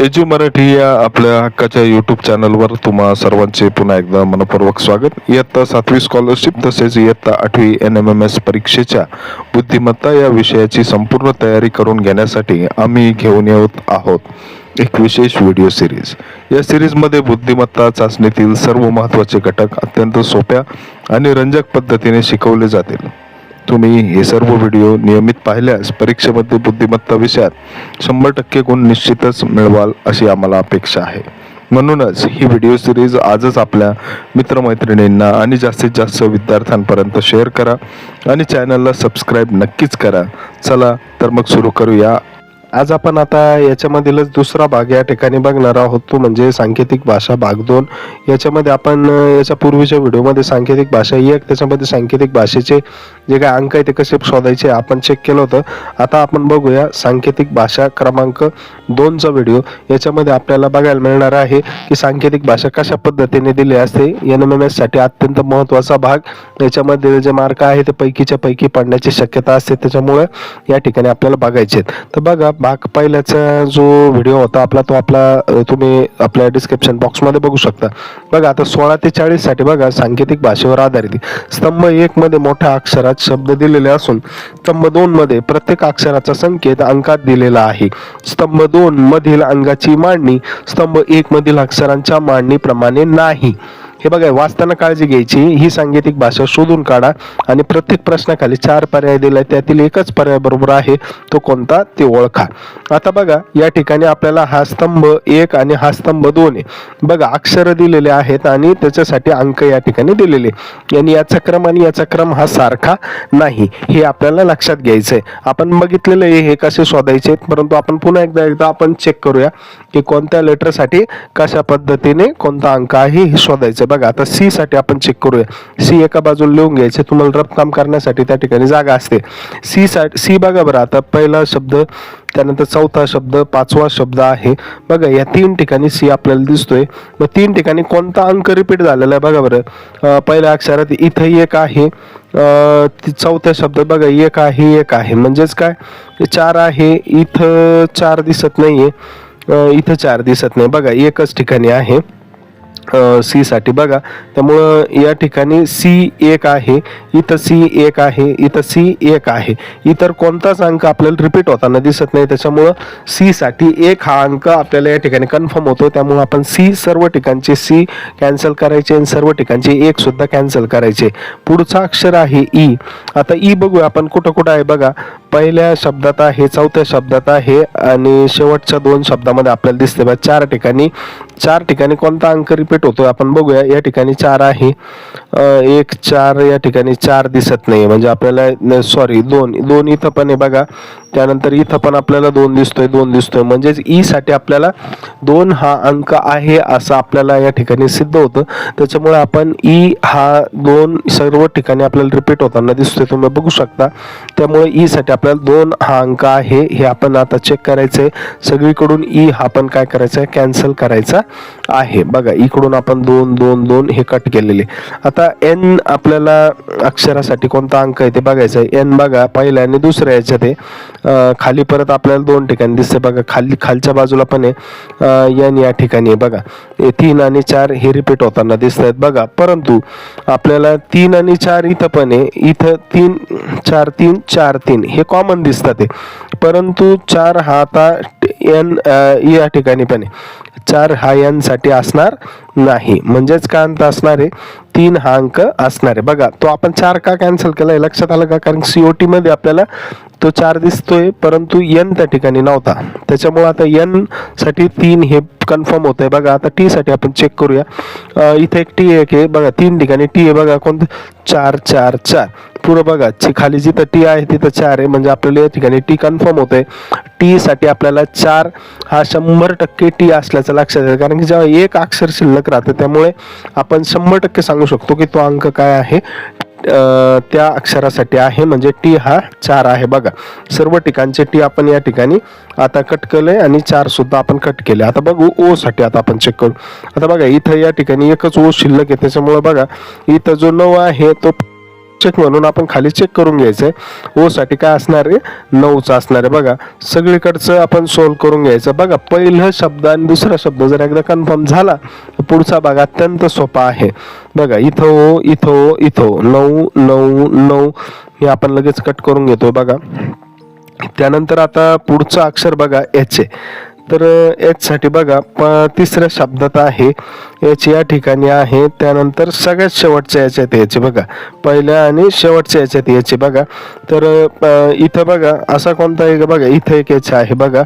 Edu Marathi या आपल्या हक्काच्या यूट्यूब चॅनलवर तुम्हा सर्वांचे पुन्हा एकदा मनपूर्वक स्वागत. इयत्ता 7वी स्कॉलरशिप तसेच इयत्ता 8वी NMMS परीक्षेच्या बुद्धिमत्ता या विषयाची संपूर्ण तयारी करून घेण्यासाठी आम्ही घेऊन येत आहोत एक विशेष व्हिडिओ सिरीज. या सिरीजमध्ये बुद्धिमत्ता चाचणीतील सर्व महत्त्वाचे घटक अत्यंत सोप्या आणि रंजक पद्धतीने शिकवले जातील. तुम्ही हे सर्व व्हिडिओ नियमित पाहिल्यास परीक्षेमध्ये बुद्धिमत्ता विषयात 100% गुण निश्चितच मिळवाल अशी आम्हाला अपेक्षा आहे. म्हणूनच ही व्हिडिओ सिरीज आजच आपल्या मित्रमैत्रिणींना आणि जास्तीत जास्त विद्यार्थ्यांपर्यंत शेअर करा आणि चॅनलला सबस्क्राईब नक्कीच करा. चला तर मग सुरू करूया. आज आपण आता याच्यामधीलच दुसरा भाग या ठिकाणी बघणार आहोत, तो म्हणजे सांकेतिक भाषा भाग 2. याच्यामध्ये आपण याच्या पूर्वीच्या व्हिडिओमध्ये सांकेतिक भाषा 1 त्याच्यामध्ये सांकेतिक भाषेचे जे काही अंक आहे ते कसे शोधायचे आपण चेक केलं होतं. आता आपण बघूया सांकेतिक भाषा क्रमांक 2चा व्हिडिओ. याच्यामध्ये आपल्याला बघायला मिळणार आहे की सांकेतिक भाषा कशा पद्धतीने दिली असते. NMMS साठी अत्यंत महत्त्वाचा भाग. याच्यामध्ये जे मार्क आहे ते पैकीच्या पैकी पडण्याची शक्यता असते, त्याच्यामुळे या ठिकाणी आपल्याला बघायचे. तर बघा, भाग पहिल्याचा जो व्हिडिओ होता आपला तो तुम्ही आपल्या डिस्क्रिप्शन बॉक्समध्ये बघू शकता. बघा, आता 16 ते 40 साठी बघा सांकेतिक भाषेवर आधारित स्तंभ 1 मध्ये मोठ्या अक्षरात शब्द दिलेले असून स्तंभ 2 मध्ये प्रत्येक अक्षराचा संकेत अंकात दिलेला आहे. स्तंभ 2 मधील अंगाची मांडणी स्तंभ 1 मधील अक्षरांच्या मांडणीप्रमाणे नाही. हे बघा, वाचताना काळजी घ्यायची. ही सांकेतिक भाषा शोधून काढा आणि प्रत्येक प्रश्नाखाली 4 पर्याय दिले, त्यातील एकच पर्याय बरोबर आहे, तो कोणता ते ओळखा. आता बघा, या ठिकाणी आपल्याला हा स्तंभ 1 आणि हा स्तंभ 2 आहे. बघा, अक्षर दिलेले आहेत आणि त्याच्यासाठी अंक या ठिकाणी दिलेले, आणि याचा क्रम आणि याचा क्रम हा सारखा नाही, हे आपल्याला लक्षात घ्यायचंय. आपण बघितलेलं आहे हे कसे शोधायचे, परंतु आपण पुन्हा एकदा आपण चेक करूया की कोणत्या लेटरसाठी कशा पद्धतीने कोणता अंक आहे हे शोधायचं. बघा, आता सी साठी आपण चेक करूया. सी एका बाजूला लिहून घ्यायचे, तुम्हाला रफ काम करण्यासाठी त्या ठिकाणी जागा असते. सी बघा बरं, आता पहिला शब्द, त्यानंतर चौथा शब्द, 5वा शब्द आहे. बघा, या 3 ठिकाणी सी आपल्याला दिसतोय. मग 3 ठिकाणी कोणता अंक रिपीट झालेला आहे बघा बरं. पहिल्या अक्षरात इथं 1 आहे, चौथ्या शब्दात बघा 1 आहे, 1 आहे, म्हणजेच काय 4 आहे. इथं 4 दिसत नाहीये, इथं 4 दिसत नाही. बघा, एकच ठिकाणी आहे सी साठी. बघा, त्यामुळं या ठिकाणी सी 1 आहे, इथं सी 1 आहे, इथं सी 1 आहे. इतर कोणताच अंक आपल्याला रिपीट होताना दिसत नाही, त्याच्यामुळं सी साठी 1 हा अंक आपल्याला या ठिकाणी कन्फर्म होतो. त्यामुळे आपण सी सर्व ठिकाणचे सी कॅन्सल करायचे आणि सर्व ठिकाणचे 1 सुद्धा कॅन्सल करायचे. पुढचा अक्षर आहे ई. आता ई बघूया आपण कुठं कुठं आहे. बघा, पहिल्या शब्दात आहे, चौथ्या शब्दात आहे आणि शेवटच्या 2 शब्दामध्ये आपल्याला दिसते. बघा, 4 ठिकाणी कोणता अंक रिपीट होतोय आपण बघूया. या ठिकाणी 4 आहे, 1 4, या ठिकाणी 4 दिसत नाही, म्हणजे आपल्याला सॉरी 2 इथं पण आहे. बघा, त्यानंतर इथं पण आपल्याला 2 दिसतोय, म्हणजेच ई साठी आपल्याला 2 हा अंक आहे असं आपल्याला या ठिकाणी सिद्ध होतं. त्याच्यामुळे आपण ई हा 2 सर्व ठिकाणी आपल्याला रिपीट होताना दिसतोय, तुम्ही बघू शकता. त्यामुळे ई साठी आपल्याला 2 हा अंक आहे, हे आपण आता चेक करायचंय. सगळीकडून ई हा आपण काय करायचं, कॅन्सल करायचा आहे. बघा, इकडून आपण 2 हे कट केलेले. आता एन आपल्याला अक्षरासाठी कोणता अंक आहे ते बघायचं आहे. एन बघा, पहिल्या आणि दुसऱ्या याच्यात आहे. खाली परत आपल्याला 2 ठिकाणी दिसते. बघा, खालच्या बाजूला पण आहे एन या ठिकाणी आहे. बघा, 3 आणि 4 हे रिपीट होताना दिसत आहेत. बघा, परंतु आपल्याला 3 आणि 4 इथं पण आहे, इथं 3 4 3 4 3 हे कॉमन दिसतात, परंतु 4 हा आता एन या ठिकाणी पण आहे. 4 हा एन साठी असणार नाही, म्हणजेच काय अंत असणार आहे, 3 हा अंक असणार आहे. बघा, तो आपण 4 का कॅन्सल केला हे लक्षात आलं का? कारण COT मध्ये आपल्याला तो 4 दिसतोय, परंतु एन त्या ठिकाणी नव्हता, त्याच्यामुळे आता एन साठी 3 हे कन्फर्म होत आहे. बघा, आता टी साठी आपण चेक करूया. इथे एक टी आहे. बघा, 3 ठिकाणी टी आहे. बघा, कोणतं 4 4 4 पुढं बघा, खाली जिथं टी आहे तिथं 4 आहे, म्हणजे आपल्याला या ठिकाणी टी कन्फर्म होत आहे. टी साठी आपल्याला 4 हा 100% टी असल्याचं लक्षात येतं, कारण की जेव्हा एक अक्षर शिल्लक राहतं त्यामुळे आपण 100% सांगू शकतो की तो अंक काय आहे, त्या अक्षरासाठी आहे, म्हणजे टी हा 4 आहे. बघा, सर्व ठिकाणचे टी आपण या ठिकाणी आता कट केलंय आणि 4 सुद्धा आपण कट केले. आता बघू ओ साठी, आता आपण चेक करू. आता बघा, इथं या ठिकाणी एकच ओ शिल्लक आहे, त्याच्यामुळे बघा इथं जो 9 आहे तो चेक म्हणून आपण खाली चेक करून घ्यायचंय. ओ साठी काय असणार आहे, 9च असणार आहे. बघा सगळीकडचं आपण सोल्व करून घ्यायचं. बघा पहिला शब्द आणि दुसरा शब्द जर एकदा कन्फर्म झाला तर पुढचा भाग अत्यंत सोपा आहे. बघा इथं ओ, इथं ओ, इथं ओ, 9 9 9 हे आपण लगेच कट करून घेतोय. बघा त्यानंतर आता पुढचं अक्षर बघा एच आहे. तर एच साठी बघा तिसऱ्या शब्दात आहे एच या ठिकाणी आहे. त्यानंतर सगळ्यात शेवटच्या याच्यात याचे बघा, पहिल्या आणि शेवटच्या याच्यात याचे बघा. तर इथं बघा असा कोणता आहे बघा, इथं एक एच आहे बघा.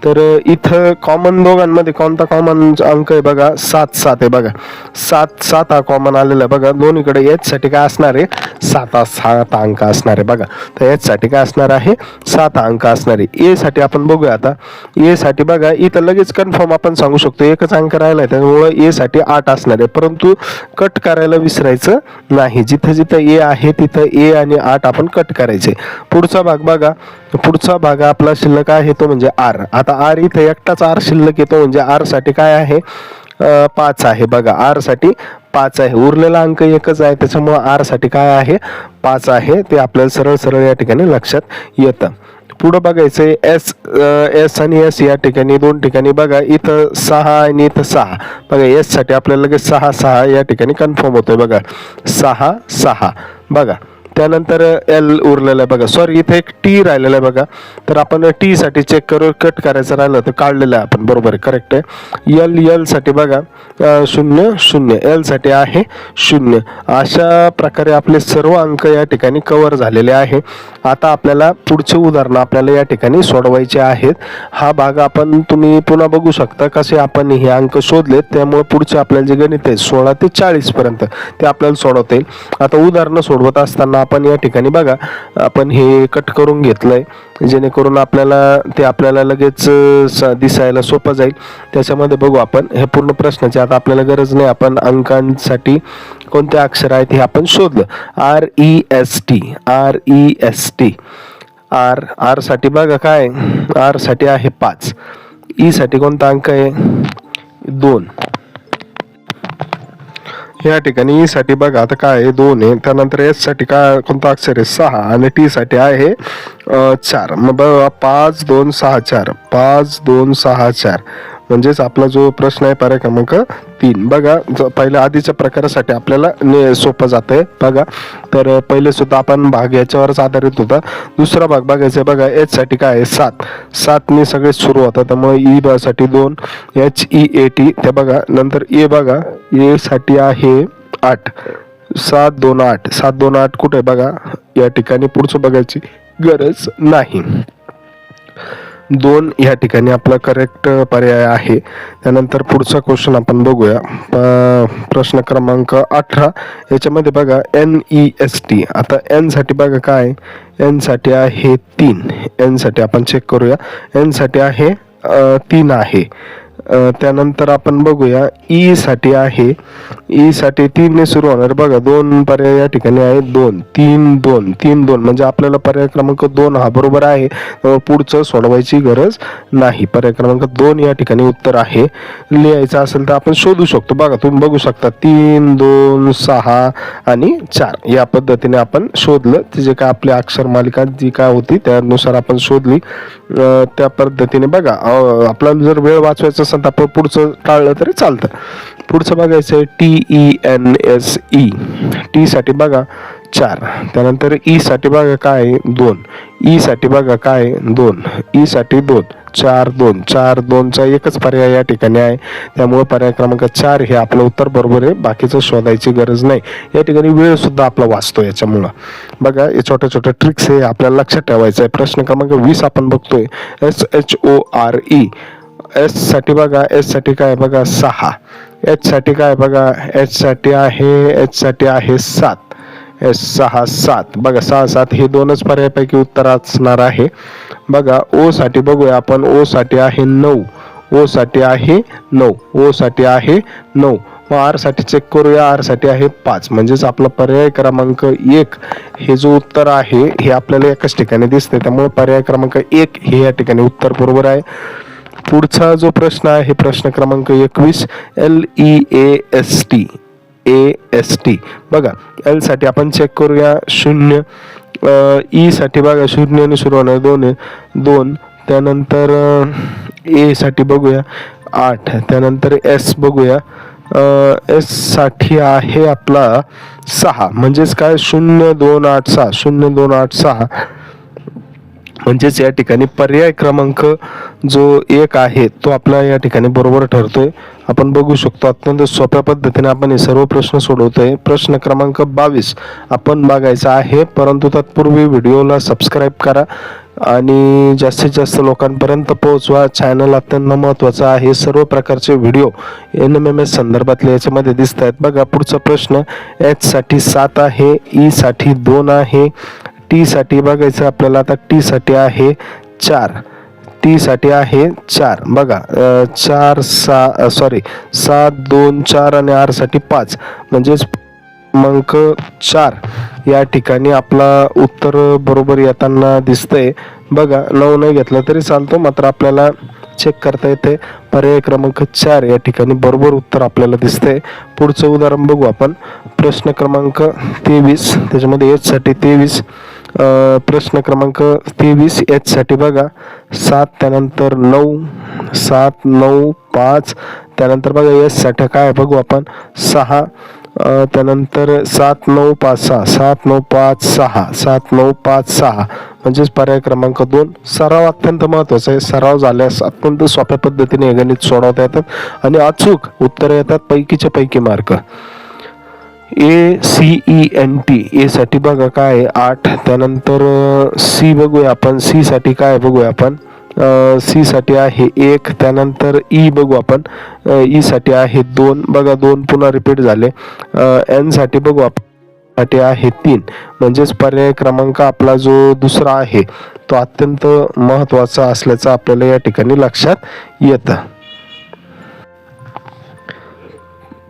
तर इथं कॉमन दोघांमध्ये कोणता कॉमन अंक आहे बघा, 7 7 आहे बघा. 7 7 हा कॉमन आलेला आहे बघा. दोन्हीकडे एच साठी काय असणार आहे, 7 अंक असणार आहे बघा. तर एच साठी काय असणार आहे, 7 अंक असणार आहे. ए साठी आपण बघूया. आता ए साठी बघा इथं लगेच कन्फर्म आपण सांगू शकतो, एकच अंक राहिला आहे त्यामुळे ए साठी 8 असणार आहे. परंतु कट करायला विसरायचं नाही. जिथं जिथं ए आहे तिथं ए आणि 8 आपण कट करायचे. पुढचा भाग बघा, पुढचा भाग आपला शिल्लक आहे तो म्हणजे आर. आता आर इथं एकटाच आर शिल्लक येतो म्हणजे आर साठी काय आहे, 5 आहे बघा. आर साठी 5 आहे. उरलेला अंक एकच आहे त्याच्यामुळे आर साठी काय आहे, 5 आहे. ते आपल्याला सरळ सरळ या ठिकाणी लक्षात येतं. पुढं बघायचंय एस आणि एस या ठिकाणी दोन ठिकाणी बघा, इथं 6 आणि इथं 6 बघा. एस साठी आपल्याला लगेच 6 6 या ठिकाणी कन्फर्म होतोय बघा, 6 6 बघा. त्यानंतर एल उरलेला आहे बघा, सॉरी इथे एक टी राहिलेला आहे बघा. तर आपण टी साठी चेक करू, कट करायचं राहिलं तर काढलेलं आहे आपण, बरोबर आहे, करेक्ट आहे. एल साठी बघा 0 0, एल साठी आहे 0. अशा प्रकारे आपले सर्व अंक या ठिकाणी कव्हर झालेले आहे. आता आपल्याला पुढचे उदाहरण आपल्याला या ठिकाणी सोडवायचे आहेत. हा भाग आपण तुम्ही पुन्हा बघू शकता कसे आपण हे अंक शोधलेत. त्यामुळे पुढचे आपल्याला जे गणित आहे 16 ते 40 पर्यंत ते आपल्याला सोडवता येईल. आता उदाहरणं सोडवत असताना आपण या ठिकाणी बघा आपण हे कट करून घेतलंय जेणेकरून आपल्याला लगेच दिसायला सोपं जाईल. त्याच्यामध्ये बघू आपण हे पूर्ण प्रश्नाची आता आपल्याला गरज नाही. आपण अंकांसाठी कोणते अक्षर आहेत हे आपण शोधलं. REST आर साठी बघा काय, आर साठी आहे 5. ई साठी कोणता अंक आहे, 2 या ठिकाणी. ई साठी बघा आता काय आहे, 2 आहे. त्यानंतर एस साठी काय कोणता अक्षर आहे, 6 आणि टी साठी आहे 4. मग बघा 5 2 6 4, 5 2 6 4 म्हणजेच आपला जो प्रश्न आहे पर्याय क्रमांक 3 बघा. पहिल्या आधीच्या प्रकारासाठी आपल्याला सोपं जात आहे बघा. तर पहिले सुद्धा आपण भाग याच्यावरच आधारित होता. दुसरा भाग बघायचा बघा, एच साठी काय आहे 7 7 ने सगळे सुरू होतात त्यामुळे ई साठी 2 HEAT ते बघा. नंतर ए बघा, ए साठी आहे 8 7 2 8 7 2 8 कुठे बघा या ठिकाणी, पुढचं बघायची गरज नाही. 2 या ठिकाणी आपला करेक्ट पर्याय आहे. त्यानंतर पुढचा क्वेश्चन आपण बघूया, प्रश्न क्रमांक 18 याच्यामध्ये बघा NEST. आता एन साठी बघा काय, एन साठी आहे 3. एन साठी आपण चेक करूया, एन साठी आहे 3 आहे. त्यानंतर आपण बघूया ई साठी आहे, ई साठी 3 ने सुरू होणार बघा. 2 पर्याय या ठिकाणी आहे, 2 3 2 3 2 म्हणजे आपल्याला पर्याय क्रमांक 2 हा बरोबर आहे. पुढचं सोडवायची गरज नाही. पर्याय क्रमांक 2 या ठिकाणी उत्तर आहे. लिहायचं असेल तर आपण शोधू शकतो बघा, तुम्ही बघू शकता 3 2 6 आणि 4 या पद्धतीने आपण शोधलं. ते जे काय आपली अक्षर मालिका जी काय होती त्यानुसार आपण शोधली. त्या पद्धतीने बघा आपल्याला जर वेळ वाचवायचा असेल तर आपण पुढचं टाळलं तरी चालतं. पुढचं बघायचं आहे TENSE. टी साठी बघा 4. त्यानंतर ई साठी बघा काय 2. ई साठी बघा काय 2. ई साठी 2 4 2 4 2चा एकच पर्याय या ठिकाणी आहे. त्यामुळे पर्याय क्रमांक 4 हे आपलं उत्तर बरोबर आहे. बाकीचं शोधायची गरज नाही. या ठिकाणी वेळ सुद्धा आपला वाचतो याच्यामुळं. बघा हे छोट्या छोट्या ट्रिक्स हे आपल्याला लक्षात ठेवायचं आहे. प्रश्न क्रमांक 20 आपण बघतोय, SHORE. एस साठी बघा, एस साठी काय बघा 6. एच साठी काय बघा, एच साठी आहे 7. एस 6 7 बघा 6 7 हे दोनच पर्यायापैकी उत्तर असणार आहे. बघा ओ साठी बघूया आपण, ओ साठी आहे 9. ओ साठी आहे 9. ओ साठी आहे 9. मग आर साठी चेक करूया, आर साठी आहे 5. म्हणजेच आपला पर्याय क्रमांक 1 हे जो उत्तर आहे हे आपल्याला एकाच ठिकाणी दिसते. त्यामुळे पर्याय क्रमांक 1 हे या ठिकाणी उत्तर बरोबर आहे. पुढचा जो प्रश्न आहे प्रश्न क्रमांक 21, LEAST. AST. बघा L साठी आपण चेक करूया 0. E साठी बघा 0 ने सुरू होणार 2 आहे 2. त्यानंतर A साठी बघूया 8. त्यानंतर S बघूया S साठी आहे आपला 6. म्हणजेच काय 0 2 8 6 0 2 8 6. म्हणजेच या ठिकाणी पर्याय क्रमांक जो 1 आहे तो आपला या ठिकाणी बरोबर ठरतोय. आपण बघू शकतो अत्यंत सोप्या पद्धतीने आपण हे सर्व प्रश्न सोडवतोय. प्रश्न क्रमांक 22 आपण बघायचा आहे, परंतु तत्पूर्वी व्हिडिओला सबस्क्राईब करा आणि जास्तीत जास्त लोकांपर्यंत पोहोचवा. चॅनल अत्यंत महत्त्वाचा आहे. सर्व प्रकारचे व्हिडिओ NMMS संदर्भातले याच्यामध्ये दिसत आहेत. बघा पुढचा प्रश्न H साठी 7 आहे, E साठी 2 आहे, T साठी बघायचं आपल्याला. आता T साठी आहे 4. T साठी आहे 4. बघा 7 2 4 आणि R साठी 5. म्हणजेच क्रमांक 4 या ठिकाणी आपला उत्तर बरोबर येताना दिसतंय. बघा 9 नाही घेतला तरी चालतो, मात्र आपल्याला चेक करता येते. पर्याय क्रमांक 4 या ठिकाणी बरोबर उत्तर आपल्याला दिसतंय. पुढचं उदाहरण बघू आपण. प्रश्न क्रमांक 23 त्याच्यामध्ये H साठी 23. प्रश्न क्रमांक 23 H साठी बघा 7. त्यानंतर 9 7 9 5. त्यानंतर बघा S साठी काय बघू आपण 6. त्यानंतर 7 9 5 6 7 9 5 6 7 9 5 6. म्हणजेच पर्याय क्रमांक 2. सराव अत्यंत महत्त्वाचा आहे. सराव झाल्यास अत्यंत सोप्या पद्धतीने हे गणित सोडवता येतात आणि अचूक उत्तर येतात. पैकीच्या पैकी मार्क. ACENT A साठी बघा काय आहे 8. त्यानंतर C बघूया आपण. C साठी काय बघूया आपण. C साठी आहे 1. त्यानंतर E बघू आपण. E साठी आहे 2. बघा 2 पुन्हा रिपीट झाले. N साठी बघू आपण साठी आहे 3. म्हणजेच पर्याय क्रमांक आपला जो दुसरा आहे तो अत्यंत महत्त्वाचा असल्याचं आपल्याला या ठिकाणी लक्षात येतं.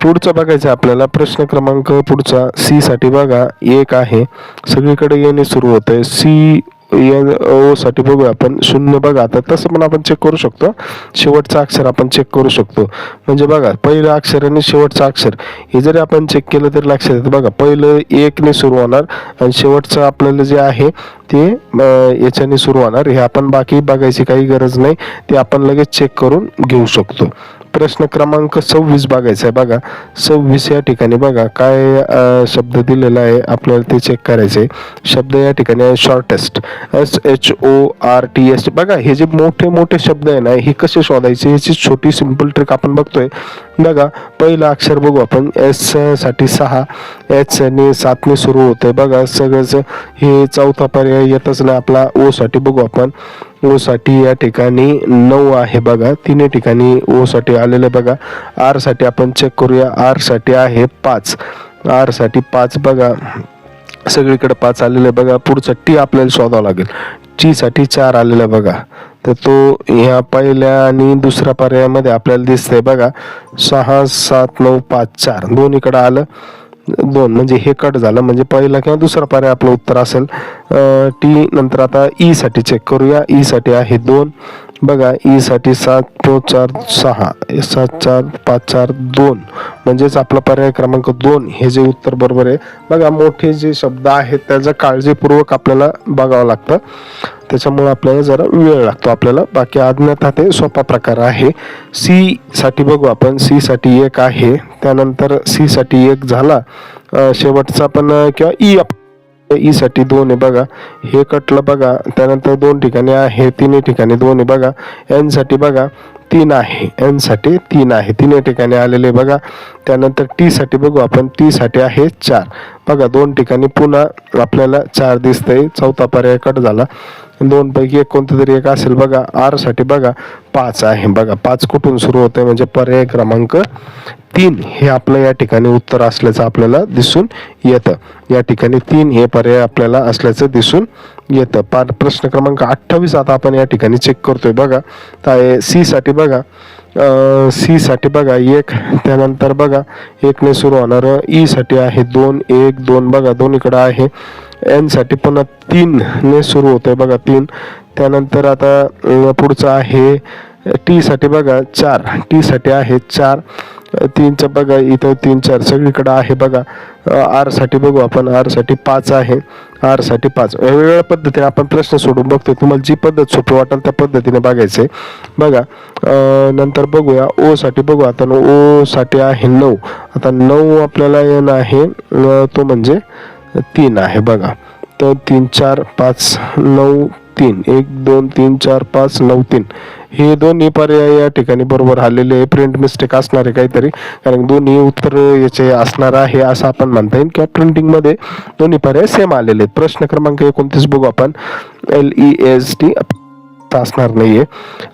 पुढचा बघायचं आपल्याला. प्रश्न क्रमांक पुढचा C साठी बघा 1 आहे. सगळीकडे येणे सुरू होतंय. O साठी बघूया आपण 0. बघा आता तसं पण आपण चेक करू शकतो. शेवटचं अक्षर आपण चेक करू शकतो. म्हणजे बघा पहिलं अक्षर आणि शेवटचं अक्षर हे जरी आपण चेक केलं तरी लक्षात येतं. बघा पहिलं 1 ने सुरू होणार आणि शेवटचं आपल्याला जे आहे ते याच्याने सुरू होणार. हे आपण बाकी बघायची काही गरज नाही, ते आपण लगेच चेक करून घेऊ शकतो. प्रश्न क्रमांक 26 बघायचा आहे. बघा 26 या ठिकाणी बघा काय शब्द दिलेला आहे आपल्याला ते चेक करायचे. शब्द या ठिकाणी आहे शॉर्टेस्ट SHORTEST. बघा हे जे मोठे मोठे शब्द आहे ना हे कसे शोधायचे याची छोटी सिंपल ट्रिक आपण बघतोय. बघा पहिलं अक्षर बघू आपण. S साठी 6. H ने 7 ने सुरू होतंय. बघा सगळंच हे चौथा पर्याय येतच नाही आपला. O साठी बघू आपण. O साठी या ठिकाणी 9 आहे. बघा तिन्ही ठिकाणी O साठी आलेलं आहे. बघा R साठी आपण चेक करूया. R साठी आहे 5. R साठी 5. बघा सगळीकडे 5 आलेलं आहे. बघा पुढचा T आपल्याला शोधावा लागेल. T साठी 4 आलेला आहे. बघा तर तो ह्या पहिल्या आणि दुसऱ्या पर्यायामध्ये आपल्याला दिसतंय. बघा 6 7 9 5 4 दोन्हीकडे आलं 2. म्हणजे हे कट झालं. म्हणजे पहिला किंवा दुसरा पर्याय आपलं उत्तर असेल. T नंतर आता E साठी चेक करूया. E साठी आहे 2. बघा E साठी 7 2 4 6 7 4 5 4 2. म्हणजेच आपला पर्याय क्रमांक 2 हे जे उत्तर बरोबर आहे. बघा मोठे जे शब्द आहेत त्याचं काळजीपूर्वक आपल्याला बघावं लागतं, त्याच्यामुळे आपल्याला जरा वेळ लागतो आपल्याला. बाकी अज्ञात ते सोपा प्रकार आहे. C साठी बघू आपण. C साठी 1 आहे. त्यानंतर C साठी 1 झाला. शेवटचा पण किंवा E साठी 2 आहे. बघा हे कटलं. बघा त्यानंतर 2 ठिकाणी आहे, तिन्ही ठिकाणी 2 आहे. बघा N साठी बघा 3 आहे. N साठी 3 आहे, तिन्ही ठिकाणी आलेले. बघा त्यानंतर T साठी बघू आपण. T साठी आहे 4. बघा 2 ठिकाणी पुन्हा आपल्याला 4 दिसतंय. चौथा पर्याय कट झाला. 2 पैकी एक कोणतं तरी एक असेल. बघा R साठी बघा 5 आहे. बघा 5 कुठून सुरू होतंय म्हणजे पर्याय क्रमांक 3 हे आपलं या ठिकाणी उत्तर असल्याचं आपल्याला दिसून येतं. या ठिकाणी 3 हे पर्याय आपल्याला असल्याचं दिसून येतं. प्रश्न क्रमांक 28 आता आपण या ठिकाणी चेक करतोय. बघा तर C साठी बघा. C साठी बघा 1. त्यानंतर बघा 1 ने सुरू होणार. E साठी आहे 2 1 2. बघा दोन्हीकडे आहे. N साठी पुन्हा 3 ने सुरू होतंय. बघा 3. त्यानंतर आता पुढचं आहे T साठी बघा 4. T साठी आहे 4. 3चं बघा इथं 3 4 सगळीकडे आहे बघा. आर साठी बघू आपण, आर साठी 5 आहे, आर साठी 5. वेगवेगळ्या पद्धतीने आपण प्रश्न सोडून बघतोय. तुम्हाला जी पद्धत सोपी वाटेल त्या पद्धतीने बघायचंय बघा. नंतर बघूया ओ साठी बघू आता. ओ साठी आहे 9. आता 9 आपल्याला येणं आहे तो म्हणजे 3 आहे बघा. तर 3 4 5 9 3 1 2 3 4 5 9 3 हे दोन्ही पर्याय या ठिकाणी बरोबर आलेले आहे. प्रिंट मिस्टेक असणार आहे काहीतरी, कारण दोन्ही उत्तर याचे असणार आहे असं आपण म्हणता येईल, किंवा प्रिंटिंग मध्ये दोन्ही पर्याय सेम आलेले आहेत. प्रश्न क्रमांक 29 बघू आपण. LEST असणार नाहीये.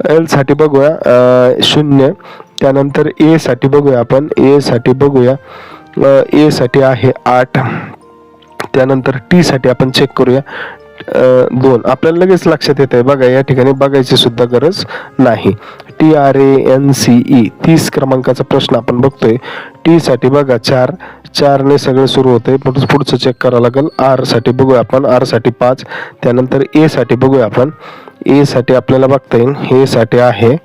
एल साठी बघूया 0. त्यानंतर ए साठी बघूया आपण. ए साठी बघूया, ए साठी आहे 8. त्यानंतर टी साठी आपण चेक करूया 2. आपल्याला लगेच लक्षात येत आहे बघा, या ठिकाणी बघायची सुद्धा गरज नाही. TRANCE 30 क्रमांकाचा प्रश्न आपण बघतोय. टी साठी बघा 4. 4 ने सगळं सुरू होतंय, पुढचं चेक करावं लागेल. आर साठी बघूया आपण, आर साठी 5. त्यानंतर ए साठी बघूया आपण. ए साठी आपल्याला बघता येईल, ए साठी आहे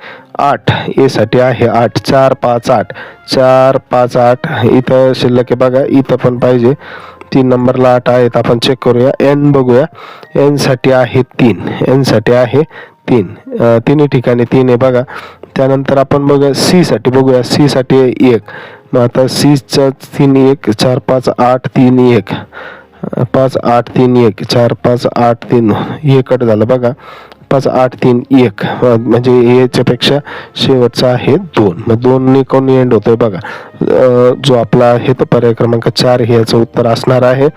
8. ए साठी आहे 8. 4 5 8 4 5 8 इथं शिल्लक आहे बघा, इथं पण पाहिजे. 3 नंबरला 8 आहेत, आपण चेक करूया. एन बघूया. एन साठी आहे 3. एन साठी आहे 3. तिन्ही ठिकाणी 3 आहे बघा. त्यानंतर आपण बघा सी साठी बघूया. सी साठी आहे 1. मग आता सीचा 3 1 4 5 8 3 1 5 8 3 1 4 5 8 3 हे कट झालं बघा. 5 8 3 1 म्हणजे याच्यापेक्षा शेवटचा आहे 2. मग 2 ने कोण एंड होतोय बघा. जो आपला आहे तो पर्याय क्रमांक 4 हे याचं उत्तर असणार आहे.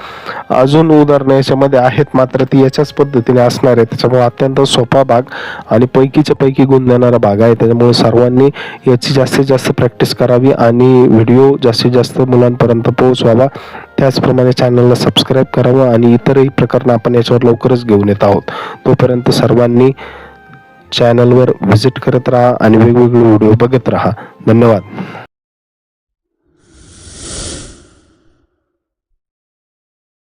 अजून उदाहरणं याच्यामध्ये आहेत, मात्र ती याच्याच पद्धतीने असणार आहे. त्याच्यामुळे अत्यंत सोपा भाग आणि पैकीच्या पैकी गुण देणारा भाग आहे. त्याच्यामुळे सर्वांनी याची जास्तीत जास्त प्रॅक्टिस करावी आणि व्हिडिओ जास्तीत जास्त मुलांपर्यंत पोहोचवावा. त्याचप्रमाणे चॅनलला सबस्क्राईब करावं आणि इतरही प्रकरणं आपण याच्यावर लवकरच घेऊन येत आहोत. तोपर्यंत सर्वांनी चॅनलवर व्हिजिट करत राहा आणि वेगवेगळे व्हिडिओ बघत राहा. धन्यवाद.